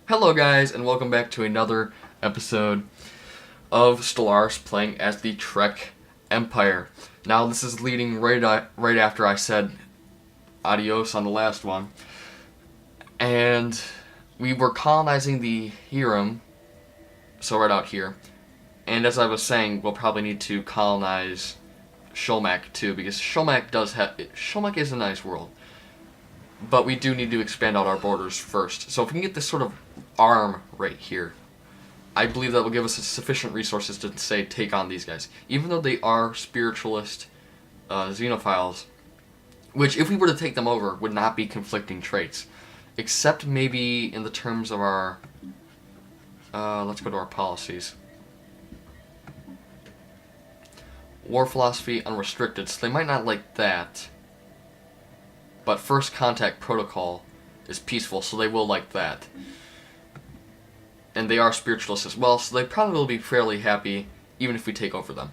Hello guys, and welcome back to another episode of Stellaris playing as the Treck Empire. Now this is leading right after I said adios on the last one. And we were colonizing the Hiram, so right out here. And as I was saying, we'll probably need to colonize Sholmak too, because Sholmak is a nice world. But we do need to expand out our borders first. So if we can get this sort of arm right here, I believe that will give us sufficient resources to, say, take on these guys. Even though they are spiritualist xenophiles, which, if we were to take them over, would not be conflicting traits. Except maybe in the terms of our... let's go to our policies. War philosophy, unrestricted, so they might not like that. But first contact protocol is peaceful, so they will like that. And they are spiritualists as well, so they probably will be fairly happy, even if we take over them.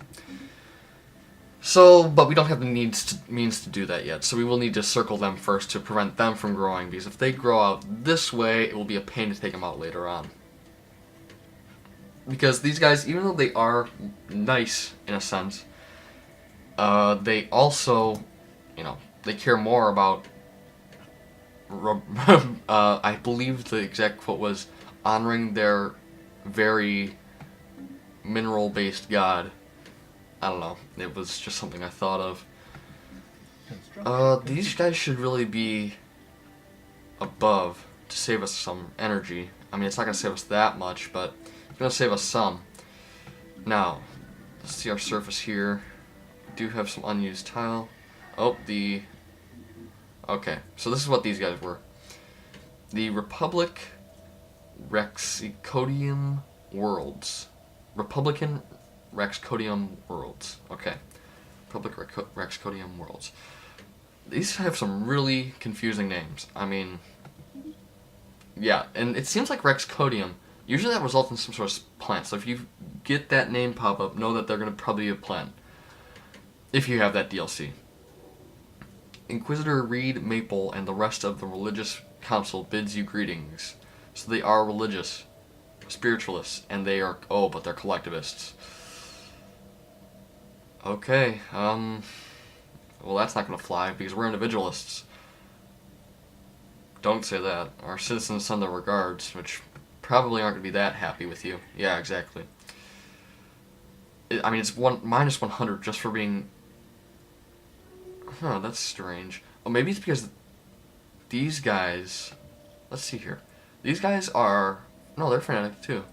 So, but we don't have the means to do that yet, so we will need to circle them first to prevent them from growing, because if they grow out this way, it will be a pain to take them out later on. Because these guys, even though they are nice, in a sense, they also, they care more about, I believe the exact quote was, honoring their very mineral-based god. I don't know. It was just something I thought of. These guys should really be above to save us some energy. I mean, it's not going to save us that much, but it's going to save us some. Now, let's see our surface here. We do have some unused tile. Okay, so this is what these guys were. The Republic Rexicodium Worlds. Republican Rexicodium Worlds. Okay. Republic Rexicodium Worlds. These have some really confusing names. I mean, yeah, and it seems like Rexicodium, usually that results in some sort of plant. So if you get that name pop up, know that they're going to probably be a plant. If you have that DLC. Inquisitor Reed Maple and the rest of the religious council bids you greetings. So they are religious, spiritualists, and they are, but they're collectivists. Okay, well that's not gonna fly, because we're individualists. Don't say that. Our citizens send their regards, which probably aren't gonna be that happy with you. Yeah, exactly. I mean, it's minus 100 just for being... Huh, that's strange. Oh, maybe it's because these guys... Let's see here. These guys are... No, they're fanatic too.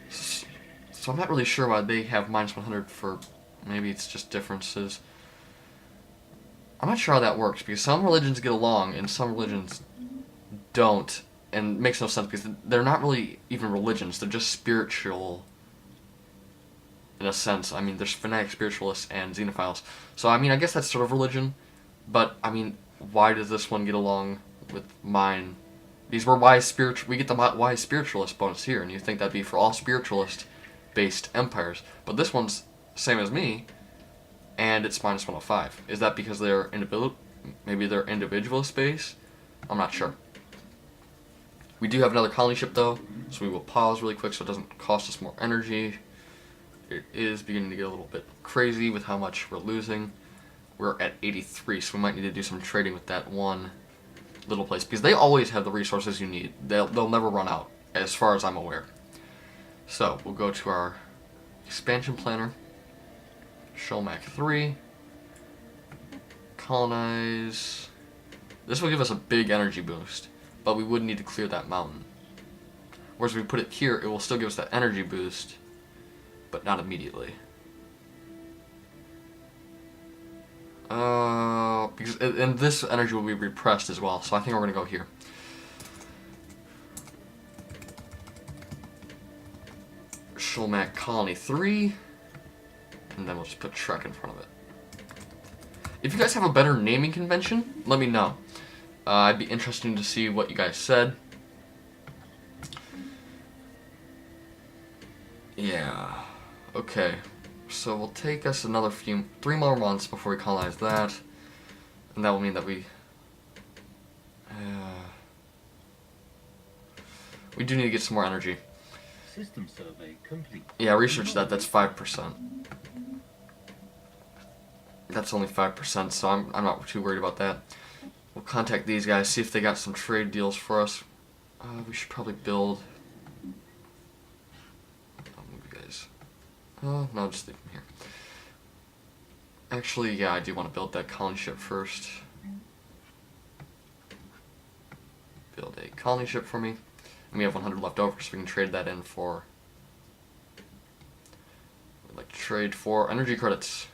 So I'm not really sure why they have minus 100 for... Maybe it's just differences. I'm not sure how that works, because some religions get along and some religions don't. And it makes no sense, because they're not really even religions. They're just spiritual... in a sense. I mean, there's fanatic spiritualists and xenophiles. So, I mean, I guess that's sort of religion. But, I mean, why does this one get along with mine? These were we get the wise spiritualist bonus here, and you think that'd be for all spiritualist-based empires. But this one's same as me, and it's minus 105. Is that because they're maybe they're individualist-based? I'm not sure. We do have another colony ship, though, so we will pause really quick so it doesn't cost us more energy. It is beginning to get a little bit crazy with how much we're losing. We're at 83, so we might need to do some trading with that one little place, because they always have the resources you need. They'll never run out, as far as I'm aware. So, we'll go to our expansion planner. Sholmak 3. Colonize. This will give us a big energy boost, but we would need to clear that mountain. Whereas if we put it here, it will still give us that energy boost, but not immediately. And this energy will be repressed as well, so I think we're going to go here. Sholmak Colony 3, and then we'll just put Treck in front of it. If you guys have a better naming convention, let me know. I'd be interested to see what you guys said. Yeah, okay. So we'll take us another 3 more months before we colonize that. And that will mean that we We do need to get some more energy. System survey complete. Yeah, research that. That's 5%. That's only 5%, so I'm not too worried about that. We'll contact these guys, see if they got some trade deals for us. We should probably build... I'll move you guys. No, just leave them here. Actually, yeah, I do want to build that colony ship first. Build a colony ship for me. And we have 100 left over, so we can trade that in for... We'd like to trade for energy credits.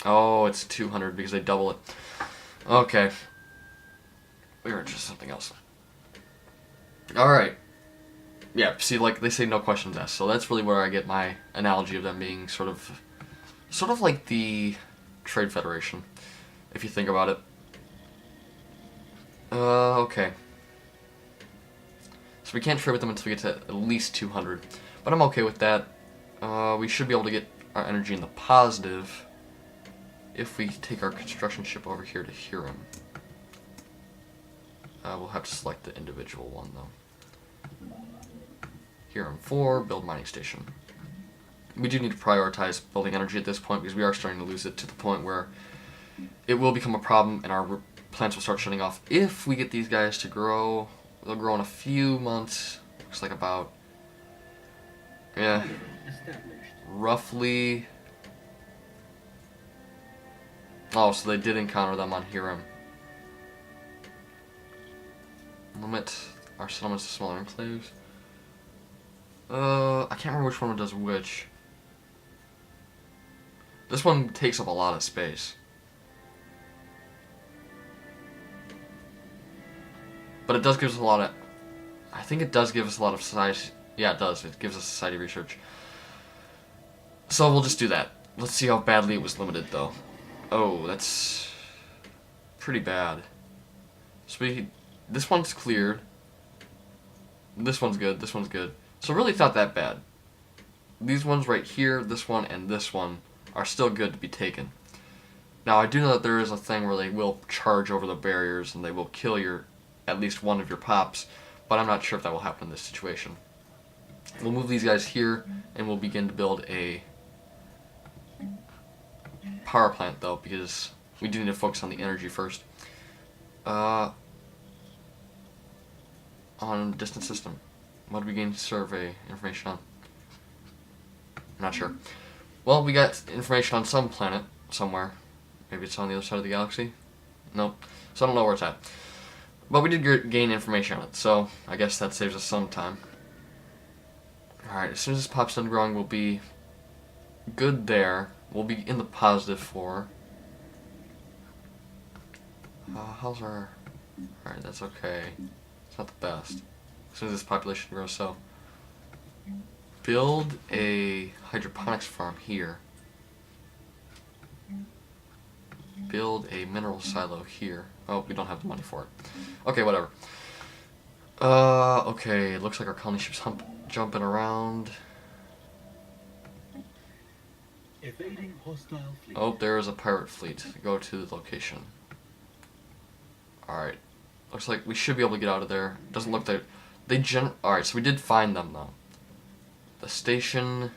Oh, it's 200 because they double it. Okay. We were interested in something else. Alright. Yeah, see, like, they say no questions asked, so that's really where I get my analogy of them being sort of like the Trade Federation, if you think about it. Okay. So we can't trade with them until we get to at least 200, but I'm okay with that. We should be able to get our energy in the positive if we take our construction ship over here to Huron. We'll have to select the individual one, though. Huron 4, build mining station. We do need to prioritize building energy at this point because we are starting to lose it to the point where it will become a problem and our plants will start shutting off. If we get these guys to grow, they'll grow in a few months. Looks like about, yeah, roughly. Oh, so they did encounter them on Huron. Limit our settlements to smaller enclaves. I can't remember which one does which. This one takes up a lot of space. But it does give us a lot of... I think it does give us a lot of society... Yeah, it does. It gives us society research. So we'll just do that. Let's see how badly it was limited, though. Oh, that's... pretty bad. So this one's cleared. This one's good. This one's good. So really it's not that bad. These ones right here, this one, and this one are still good to be taken. Now, I do know that there is a thing where they will charge over the barriers and they will kill at least one of your pops, but I'm not sure if that will happen in this situation. We'll move these guys here, and we'll begin to build a power plant, though, because we do need to focus on the energy first. On distant system. What do we gain survey information on? I'm not sure. Well, we got information on some planet somewhere. Maybe it's on the other side of the galaxy? Nope. So I don't know where it's at. But we did gain information on it, so I guess that saves us some time. Alright, as soon as this pops done growing, we'll be good there. We'll be in the positive for... how's our... Alright, that's okay. It's not the best. As soon as this population grows, so... Build a hydroponics farm here. Build a mineral silo here. Oh, we don't have the money for it. Okay, whatever. Okay, looks like our colony ship's jumping around. Evading hostile fleet. Oh, there is a pirate fleet. Go to the location. Alright. Looks like we should be able to get out of there. Doesn't look like... Alright, so we did find them, though. The station...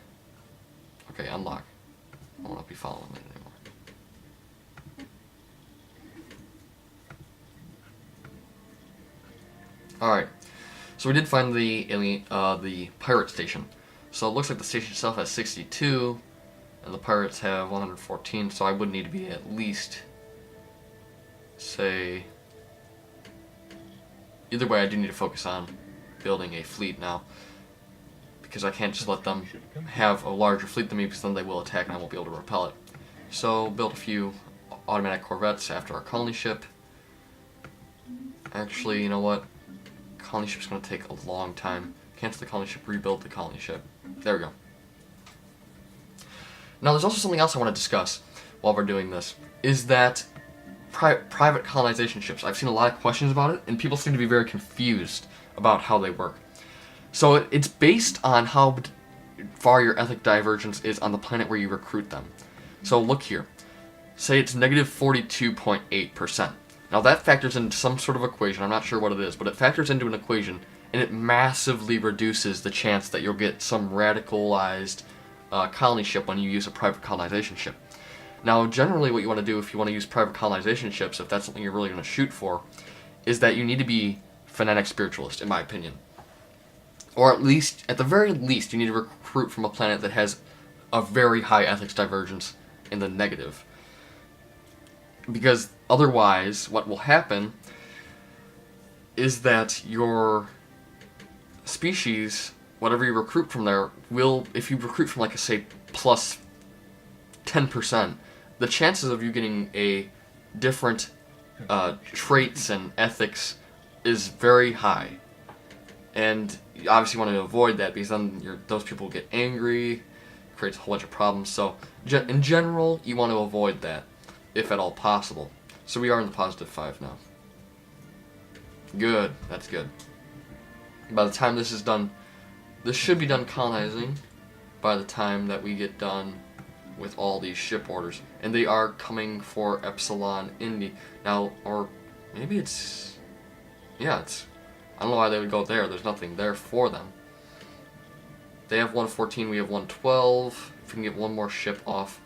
Okay, unlock. I won't be following it anymore. Alright, so we did find the pirate station. So it looks like the station itself has 62, and the pirates have 114, so I would need to be at least, say... Either way, I do need to focus on building a fleet now, because I can't just let them have a larger fleet than me, because then they will attack and I won't be able to repel it. So, build a few automatic corvettes after our colony ship. Actually, you know what? Colony ship's going to take a long time. Cancel the colony ship, rebuild the colony ship. There we go. Now, there's also something else I want to discuss while we're doing this, is that private colonization ships. I've seen a lot of questions about it, and people seem to be very confused about how they work. So it's based on how far your ethnic divergence is on the planet where you recruit them. So look here. Say it's negative 42.8%. Now that factors into some sort of equation. I'm not sure what it is, but it factors into an equation, and it massively reduces the chance that you'll get some radicalized colony ship when you use a private colonization ship. Now, generally what you want to do if you want to use private colonization ships, if that's something you're really going to shoot for, is that you need to be fanatic spiritualist, in my opinion. Or at least, at the very least, you need to recruit from a planet that has a very high ethics divergence in the negative. Because otherwise, what will happen is that your species, whatever you recruit from there, will, if you recruit from like a, say, plus 10%, the chances of you getting a different traits and ethics is very high. And you obviously want to avoid that because then those people get angry, creates a whole bunch of problems. So in general, you want to avoid that, if at all possible. So we are in the positive 5 now. Good, that's good. By the time this is done, this should be done colonizing by the time that we get done with all these ship orders. And they are coming for Epsilon Indy. Now, or maybe it's, yeah, it's, I don't know why they would go there. There's nothing there for them. They have 114, we have 112. If we can get one more ship off,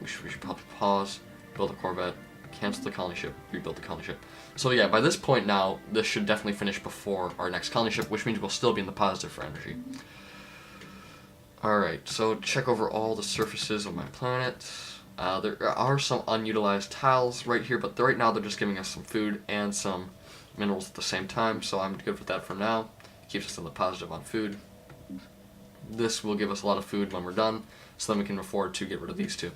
we should probably pause, build a Corvette, cancel the colony ship, rebuild the colony ship. So yeah, by this point now, this should definitely finish before our next colony ship, which means we'll still be in the positive for energy. Alright, so check over all the surfaces of my planet. There are some unutilized tiles right here, but right now they're just giving us some food and some minerals at the same time, so I'm good with that for now. Keeps us in the positive on food. This will give us a lot of food when we're done, so then we can afford to get rid of these two.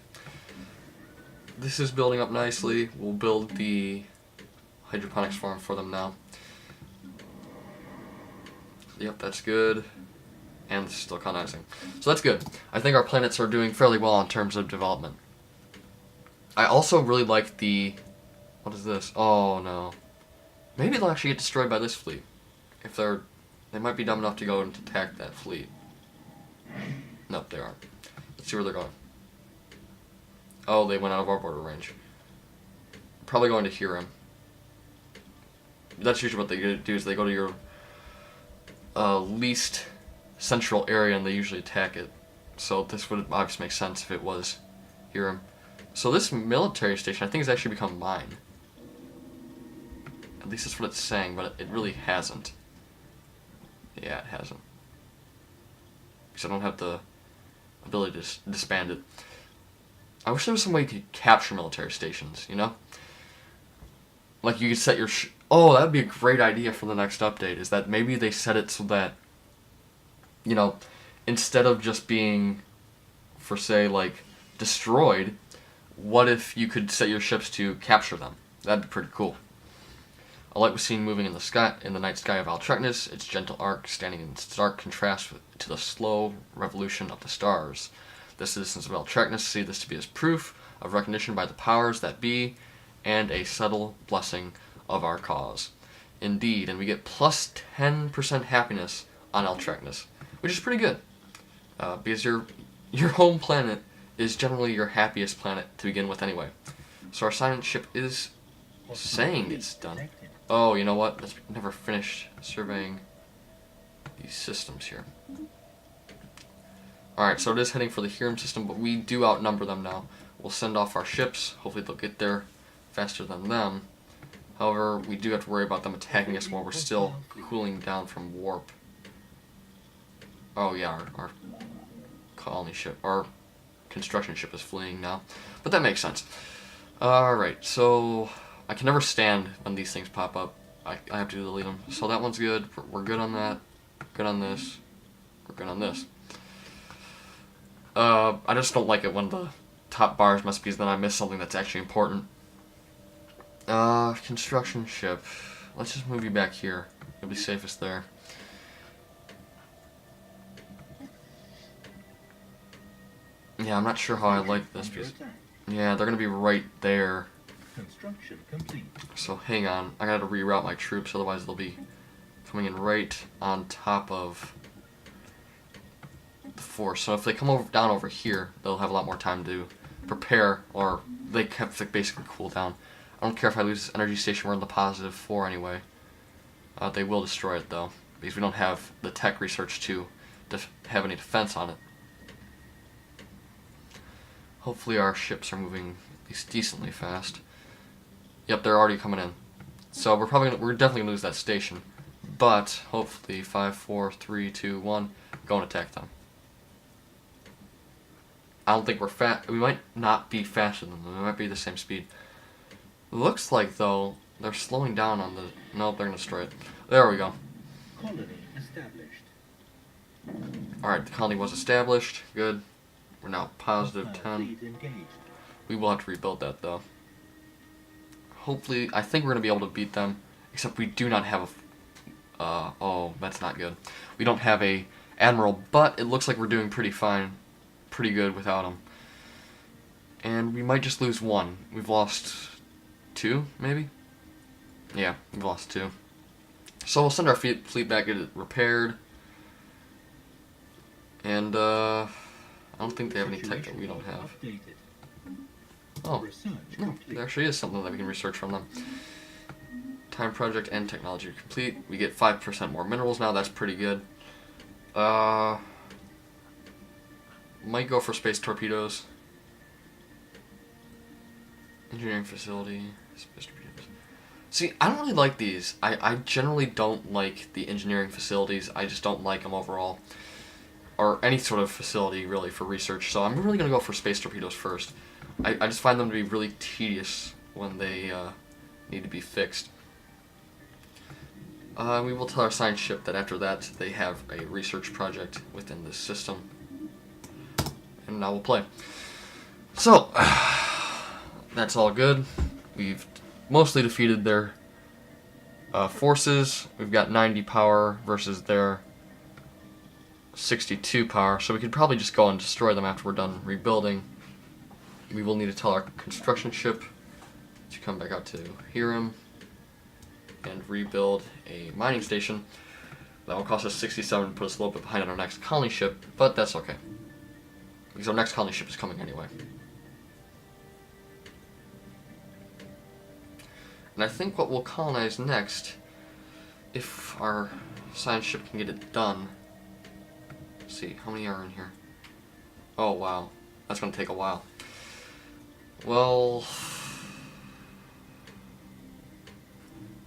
This is building up nicely. We'll build the hydroponics farm for them now. Yep, that's good. And this is still colonizing. So that's good. I think our planets are doing fairly well in terms of development. I also really like the... What is this? Oh, no. Maybe they'll actually get destroyed by this fleet. If they're... They might be dumb enough to go and attack that fleet. Nope, they aren't. Let's see where they're going. Oh, they went out of our border range. Probably going to Hiram. That's usually what they do, is they go to your least central area and they usually attack it. So this would obviously make sense if it was Hiram. So this military station, I think, has actually become mine. At least that's what it's saying, but it really hasn't. Yeah, it hasn't. Because I don't have the ability to disband it. I wish there was some way you could capture military stations, you know? Like you could set your... Oh, that would be a great idea for the next update, is that maybe they set it so that, you know, instead of just being, for say, like, destroyed, what if you could set your ships to capture them? That'd be pretty cool. A light was seen moving in the sky, in the night sky of Altreckness, its gentle arc standing in stark contrast to the slow revolution of the stars. The citizens of Altreckness see this to be as proof of recognition by the powers that be, and a subtle blessing of our cause. Indeed, and we get plus 10% happiness on Altreckness, which is pretty good, because your home planet is generally your happiest planet to begin with anyway. So our silent ship is saying it's done. Oh, you know what? Let's never finish surveying these systems here. Alright, so it is heading for the Hiram system, but we do outnumber them now. We'll send off our ships. Hopefully they'll get there faster than them. However, we do have to worry about them attacking us while we're still cooling down from warp. Oh yeah, our colony ship, our construction ship is fleeing now. But that makes sense. Alright, so I can never stand when these things pop up. I have to delete them. So that one's good. We're good on that. Good on this. We're good on this. I just don't like it when the top bars must be, then I miss something that's actually important. Construction ship. Let's just move you back here. You'll be safest there. Yeah, I'm not sure how I like this piece. Yeah, they're gonna be right there. Construction complete. So hang on, I gotta reroute my troops, otherwise they'll be coming in right on top of the force. So if they come down over here, they'll have a lot more time to prepare, or they have to basically cool down. I don't care if I lose this energy station, we're in the positive 4 anyway. They will destroy it though, because we don't have the tech research to have any defense on it. Hopefully our ships are moving at least decently fast. Yep, they're already coming in. So we're definitely gonna lose that station. But hopefully 5, 4, 3, 2, 1, go and attack them. I don't think we're fast. We might not be faster than them. We might be the same speed. Looks like though they're slowing down on the. Nope, they're gonna destroy it. There we go. Colony established. Alright, the colony was established. Good. We're now positive 10. Fleet engaged. We will have to rebuild that though. Hopefully, I think we're gonna be able to beat them. Except we do not have a. Oh, that's not good. We don't have a admiral, but it looks like we're doing pretty fine, pretty good without him. And we might just lose 1. We've lost 2, maybe. Yeah, we've lost 2. So we'll send our fleet back, get it repaired. And I don't think they have any tech that we don't have. Oh, no, there actually is something that we can research from them. Time project and technology complete. We get 5% more minerals now. That's pretty good. Might go for space torpedoes. Engineering facility. Space torpedoes. See, I don't really like these. I generally don't like the engineering facilities. I just don't like them overall. Or any sort of facility, really, for research. So I'm really going to go for space torpedoes first. I just find them to be really tedious when they need to be fixed. We will tell our science ship that after that they have a research project within this system. And now we'll play. So, that's all good. We've mostly defeated their forces. We've got 90 power versus their 62 power. So we could probably just go and destroy them after we're done rebuilding. We will need to tell our construction ship to come back out to Hiram and rebuild a mining station. That will cost us 67 and put us a little bit behind on our next colony ship, but that's okay. Because our next colony ship is coming anyway. And I think what we'll colonize next, if our science ship can get it done. Let's see, how many are in here? Oh wow, that's going to take a while. Well,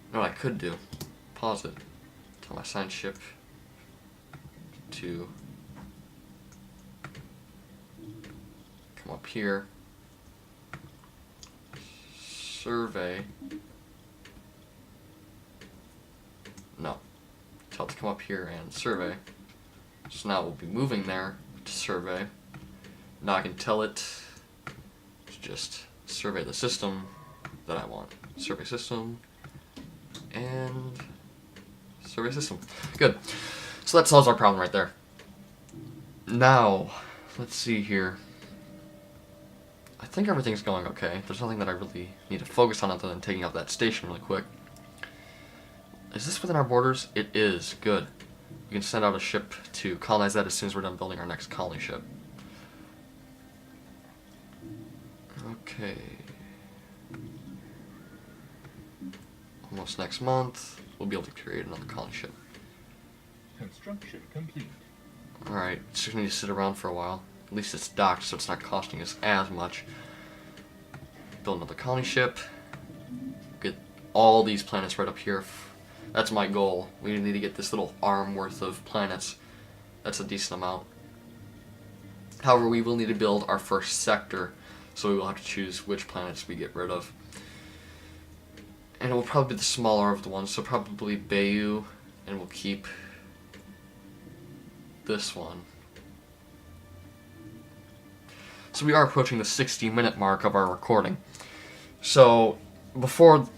you know what I could do? Pause it. Tell my science ship to come up here, survey. No, tell it to come up here and survey. So now we'll be moving there to survey. Now I can tell it to just survey the system that I want. Survey system and survey system. Good. So that solves our problem right there. Now, let's see here. I think everything's going okay. There's nothing that I really need to focus on other than taking out that station really quick. Is this within our borders? It is. Good. We can send out a ship to colonize that as soon as we're done building our next colony ship. Okay. Almost next month, we'll be able to create another colony ship. Construction complete. Alright, it's just going to sit around for a while. At least it's docked, so it's not costing us as much. Build another colony ship. Get all these planets right up here. That's my goal. We need to get this little arm worth of planets. That's a decent amount. However, we will need to build our first sector, so we will have to choose which planets we get rid of. And it will probably be the smaller of the ones, so probably Bayou, and we'll keep this one. So we are approaching the 60-minute mark of our recording. So before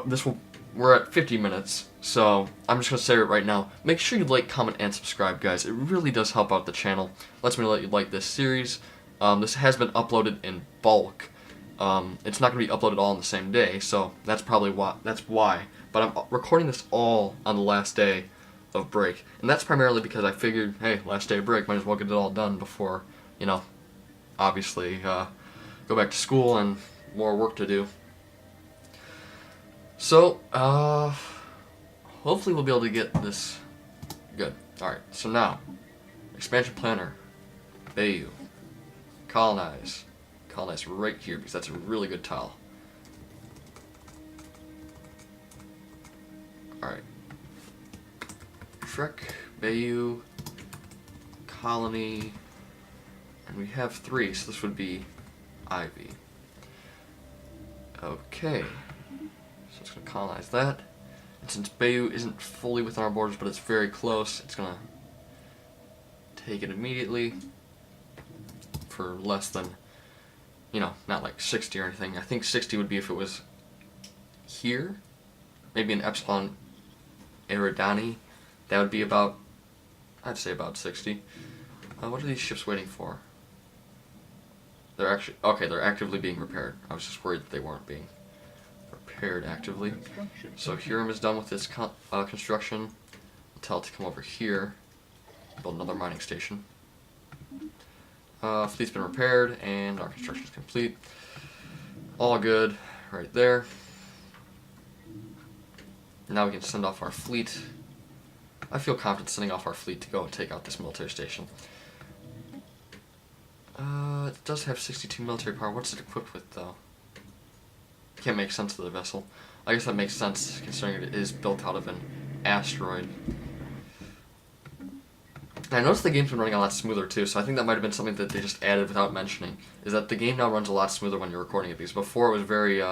this will, we're at 50 minutes. So I'm just gonna say it right now. Make sure you like, comment, and subscribe, guys. It really does help out the channel. Lets me know that you like this series. This has been uploaded in bulk. It's not gonna be uploaded all on the same day, so that's probably why. That's why. But I'm recording this all on the last day of break, and that's primarily because I figured, hey, last day of break, might as well get it all done before, you know, obviously go back to school and more work to do. So, hopefully we'll be able to get this good. Alright, so now, expansion planner, Bayou, colonize. Colonize right here because that's a really good tile. Alright. Treck, Bayou, colony, and we have 3, so this would be Ivy. Okay. So it's going to colonize that. And since Bayou isn't fully within our borders, but it's very close, it's going to take it immediately for less than, you know, not like 60 or anything. I think 60 would be if it was here. Maybe an Epsilon Eridani. That would be about, I'd say about 60. What are these ships waiting for? They're actually, okay, they're actively being repaired. I was just worried that they weren't being repaired actively. So Huron is done with this construction. I'll tell it to come over here, build another mining station. Fleet's been repaired, and our construction is complete. All good, right there. Now we can send off our fleet. I feel confident sending off our fleet to go and take out this military station. It does have 62 military power. What's it equipped with, though? Can't make sense of the vessel. I guess that makes sense, considering it is built out of an asteroid. And I noticed the game's been running a lot smoother, too, so I think that might have been something that they just added without mentioning, is that the game now runs a lot smoother when you're recording it, because before it was very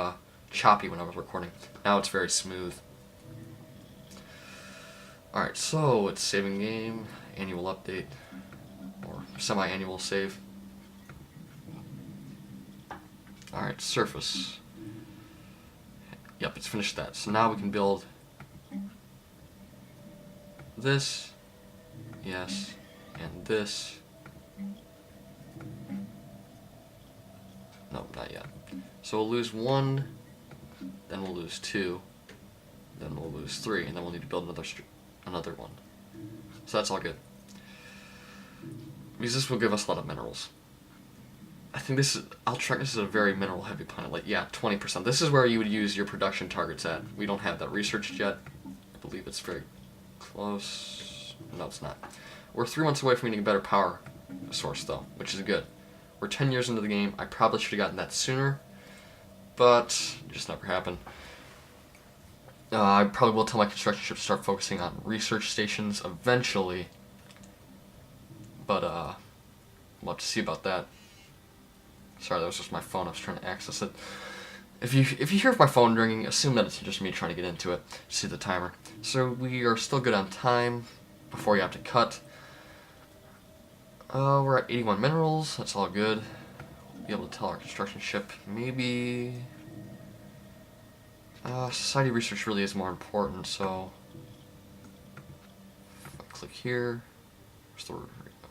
choppy when I was recording. Now it's very smooth. Alright, so it's saving game, annual update, or semi-annual save. Alright, surface. Yep, it's finished that. So now we can build this, yes, and this. No, not yet. So we'll lose 1, then we'll lose 2, then we'll lose 3, and then we'll need to build another one. So that's all good. Because this will give us a lot of minerals. I think this is, Treck, this is a very mineral heavy planet. Like, yeah, 20%. This is where you would use your production targets at. We don't have that researched yet. I believe it's very close. No, it's not. We're 3 months away from getting a better power source, though, which is good. We're 10 years into the game. I probably should have gotten that sooner, but it just never happened. I probably will tell my construction ship to start focusing on research stations eventually, but we'll have to see about that. Sorry, that was just my phone. I was trying to access it. If you hear my phone ringing, assume that it's just me trying to get into it. See the timer. So we are still good on time before you have to cut. We're at 81 minerals. That's all good. We'll be able to tell our construction ship maybe. Society research really is more important. So if I click here,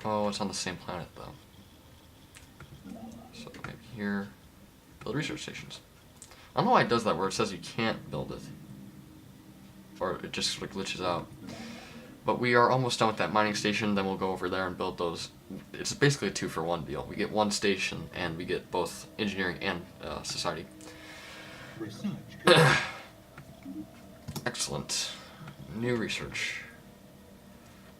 oh, it's on the same planet though. So maybe here, build research stations. I don't know why it does that where it says you can't build it. Or it just sort of glitches out. But we are almost done with that mining station, then we'll go over there and build those. It's basically a 2-for-1 deal. We get 1 station and we get both engineering and society. Excellent. New research.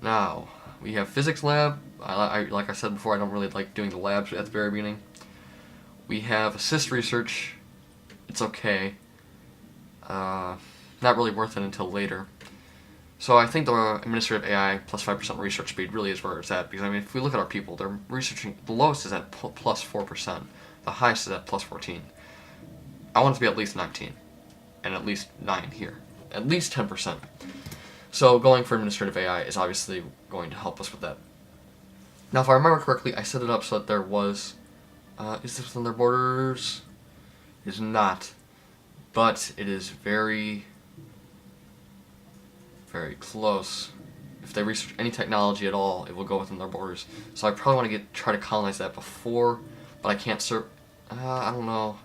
Now, we have physics lab. Like I said before, I don't really like doing the labs at the very beginning. We have assist research. It's okay. Not really worth it until later. So I think the administrative AI plus 5% research speed really is where it's at. Because I mean, if we look at our people, they're researching. The lowest is at plus 4%. The highest is at plus 14. I want it to be at least 19, and at least 9 here. At least 10%. So going for administrative AI is obviously going to help us with that. Now, if I remember correctly, I set it up so that there was. Is this within their borders? It is not. But it is very, very close. If they research any technology at all, it will go within their borders. So I probably want to try to colonize that before, but I can't I don't know.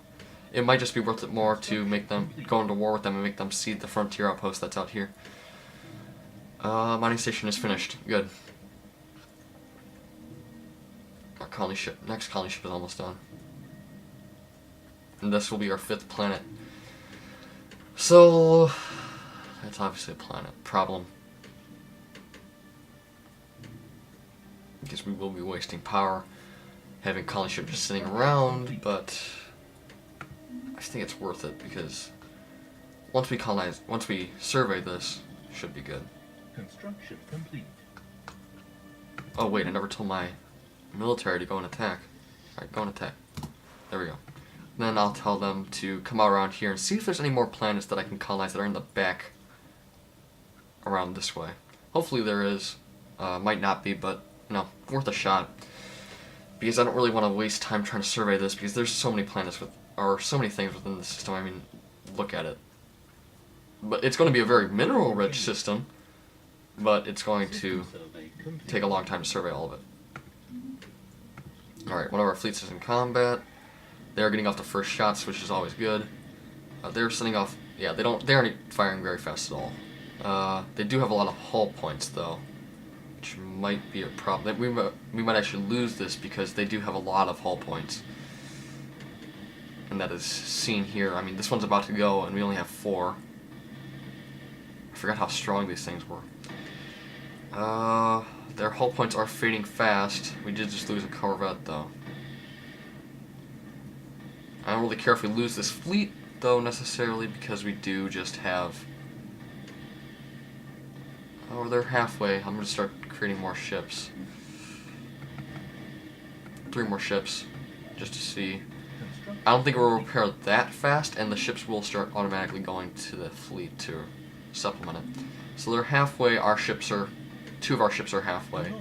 It might just be worth it more to make them go into war with them and make them cede the frontier outpost that's out here. Mining station is finished. Good. Our colony ship. Next colony ship is almost done. And this will be our 5th planet. So, that's obviously a planet problem. Because we will be wasting power having colony ship just sitting around, but I think it's worth it because once we survey this, it should be good. Construction complete. Oh wait, I never told my military to go and attack. Alright, go and attack. There we go. Then I'll tell them to come out around here and see if there's any more planets that I can colonize that are in the back around this way. Hopefully there is. Might not be, but worth a shot. Because I don't really want to waste time trying to survey this because there's so many planets or so many things within the system. I mean, look at it. But it's going to be a very mineral-rich system, but it's going to take a long time to survey all of it. Alright, one of our fleets is in combat. They're getting off the first shots, which is always good. They're sending off... Yeah, they aren't firing very fast at all. They do have a lot of hull points, though, which might be a problem. We might actually lose this because they do have a lot of hull points. And that is seen here. I mean, this one's about to go, and we only have 4. I forgot how strong these things were. Their hull points are fading fast. We did just lose a corvette, though. I don't really care if we lose this fleet, though, necessarily, because we do just have... Oh, they're halfway. I'm going to start creating more ships. 3 more ships, just to see. I don't think we'll repair that fast, and the ships will start automatically going to the fleet to supplement it. So they're halfway. 2 of our ships are halfway.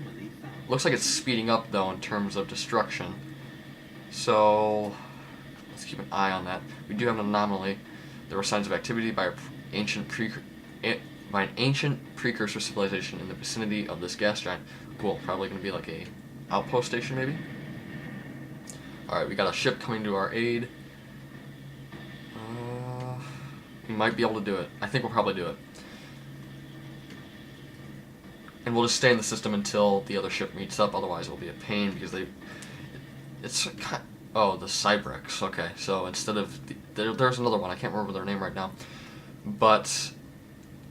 Looks like it's speeding up, though, in terms of destruction. So let's keep an eye on that. We do have an anomaly. There were signs of activity by an ancient precursor civilization in the vicinity of this gas giant. Cool. Probably going to be like a outpost station, maybe. Alright, we got a ship coming to our aid. We might be able to do it. I think we'll probably do it. And we'll just stay in the system until the other ship meets up, otherwise it'll be a pain because it's kind oh, the Cybrex. Okay, so instead of there's another one. I can't remember their name right now. But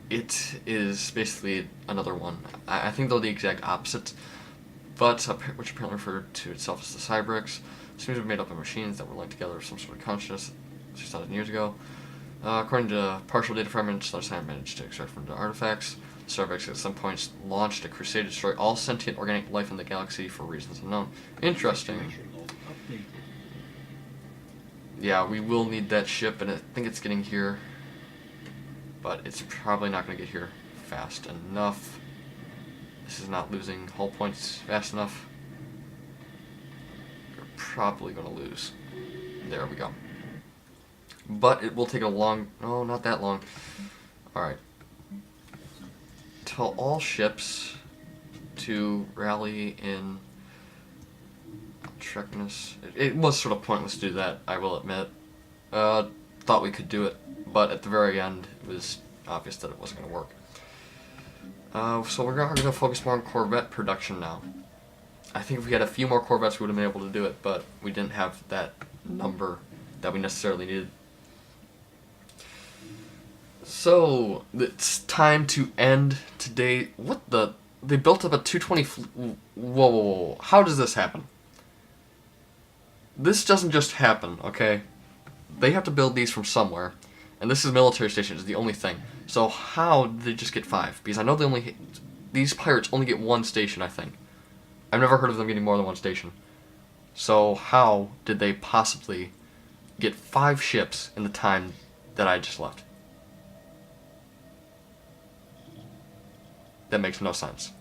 it is basically another one. I think they're the exact opposite, but which apparently referred to itself as the Cybrex. Seems to be made up of machines that were linked together with some sort of consciousness 6,000 years ago. According to partial data fragments, Stellaris Let managed to extract from the artifacts. The Cybrex at some points launched a crusade to destroy all sentient organic life in the galaxy for reasons unknown. Interesting. Yeah, we will need that ship, and I think it's getting here, but it's probably not going to get here fast enough. This is not losing hull points fast enough. We're probably going to lose. There we go. But it will take a long... No, not that long. Alright. Tell all ships to rally in Treckness. It was sort of pointless to do that, I will admit. Thought we could do it, but at the very end, it was obvious that it wasn't going to work. So we're going to focus more on Corvette production now. I think if we had a few more Corvettes, we would have been able to do it, but we didn't have that number that we necessarily needed. So, it's time to end today. What the? They built up a 220... Whoa. How does this happen? This doesn't just happen, okay? They have to build these from somewhere. And this is military station, is the only thing. So how did they just get 5? Because I know these pirates only get 1 station, I think. I've never heard of them getting more than 1 station. So how did they possibly get 5 ships in the time that I just left? That makes no sense.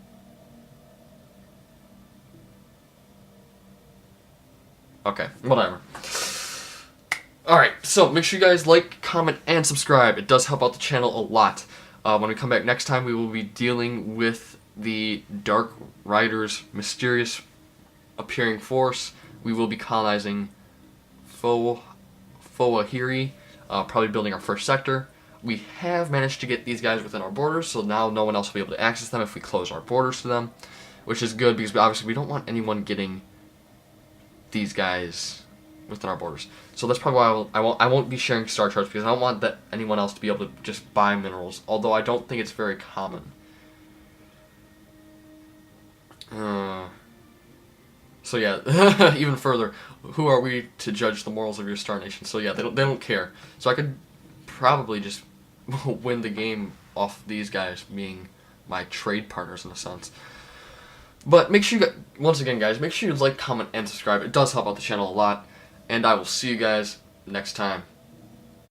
Okay, whatever. Alright, so make sure you guys like, comment, and subscribe. It does help out the channel a lot. When we come back next time, we will be dealing with the Dark Rider's mysterious appearing force. We will be colonizing Foahiri, probably building our first sector. We have managed to get these guys within our borders, so now no one else will be able to access them if we close our borders to them, which is good because obviously we don't want anyone getting these guys within our borders. So that's probably why I won't be sharing star charts, because I don't want that anyone else to be able to just buy minerals. Although I don't think it's very common. So yeah, even further, who are we to judge the morals of your star nation? So yeah, they don't care. So I could probably just win the game off these guys being my trade partners in a sense. But make sure you, once again guys, make sure you like, comment, and subscribe. It does help out the channel a lot. And I will see you guys next time.